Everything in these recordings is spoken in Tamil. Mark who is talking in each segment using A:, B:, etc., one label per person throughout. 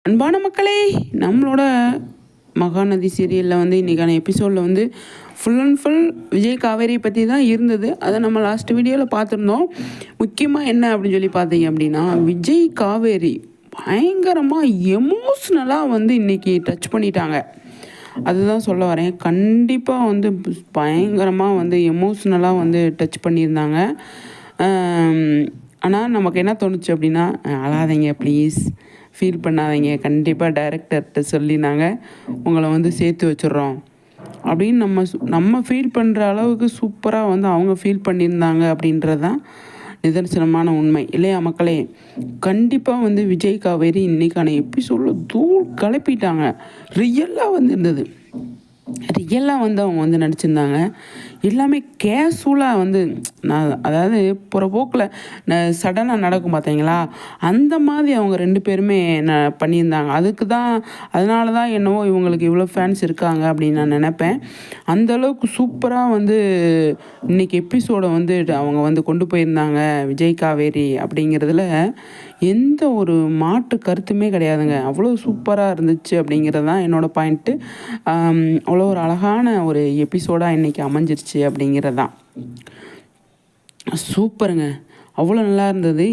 A: அன்பான மக்களே, நம்மளோட மகாநதி சீரியலில் வந்து இன்றைக்கான எபிசோடில் வந்து full and full Vijay Kaveri பற்றி தான் இருந்தது. அதை நம்ம லாஸ்ட் வீடியோவில் பார்த்துருந்தோம். முக்கியமாக என்ன அப்படின்னு சொல்லி பார்த்தீங்க அப்படின்னா, விஜய் காவேரி பயங்கரமாக எமோஷ்னலாக வந்து இன்றைக்கி டச் பண்ணிட்டாங்க. அதுதான் சொல்ல வரேன். கண்டிப்பாக வந்து பயங்கரமாக வந்து எமோஷ்னலாக வந்து டச் பண்ணியிருந்தாங்க. ஆனால் நமக்கு என்ன தோணுச்சு அப்படின்னா, அழாதீங்க ப்ளீஸ், ஃபீல் பண்ணாதீங்க, கண்டிப்பாக டைரக்டர்கிட்ட சொல்லி நாங்கள் உங்களை வந்து சேர்த்து வச்சிடுறோம் அப்படின்னு நம்ம ஃபீல் பண்ணுற அளவுக்கு சூப்பராக வந்து அவங்க ஃபீல் பண்ணியிருந்தாங்க அப்படின்றது தான் நிதர்சனமான உண்மை இல்லையா மக்களே? கண்டிப்பாக வந்து விஜய் காவேரி இன்றைக்கான எபிசோடில் தூள் கிளப்பிட்டாங்க. ரியலாக வந்து இருந்தது. ரியலாக வந்து அவங்க வந்து நடிச்சிருந்தாங்க. எல்லாமே கேஷுவலாக வந்து அதாவது போகிற போக்கில் சடனாக நடக்கும் பார்த்தீங்களா, அந்த மாதிரி அவங்க 2 பேருமே பண்ணியிருந்தாங்க. அதனால தான் என்னவோ இவங்களுக்கு இவ்வளோ ஃபேன்ஸ் இருக்காங்க அப்படின்னு நான் நினப்பேன். அந்தளவுக்கு சூப்பராக வந்து இன்றைக்கி எபிசோடை வந்து அவங்க வந்து கொண்டு போயிருந்தாங்க விஜய் காவேரி அப்படிங்கிறதுல எந்த ஒரு மாற்று கருத்துமே கிடையாதுங்க. அவ்வளோ சூப்பராக இருந்துச்சு அப்படிங்கிறது தான் என்னோடய பாயிண்ட்டு. அவ்வளோ ஒரு அழகான ஒரு எபிசோடாக இன்றைக்கி அமைஞ்சிருச்சு அப்படிங்கிறது தான். சூப்பருங்க, அவ்வளோ நல்லா இருந்தது.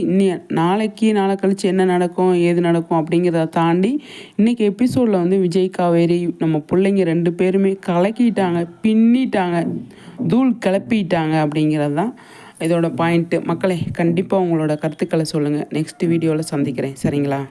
A: நாளை கழிச்சு என்ன நடக்கும் ஏது நடக்கும் அப்படிங்கிறத தாண்டி இன்றைக்கி எபிசோடில் வந்து விஜய் காவேரி நம்ம பிள்ளைங்க 2 பேருமே கலக்கிட்டாங்க, பின்னிட்டாங்க, தூள் கிளப்பிட்டாங்க அப்படிங்கிறது தான் இதோட பாயிண்ட்டு. மக்களே, கண்டிப்பாக உங்களோட கருத்துக்களை சொல்லுங்கள். நெக்ஸ்ட் வீடியோவில் சந்திக்கிறேன், சரிங்களா?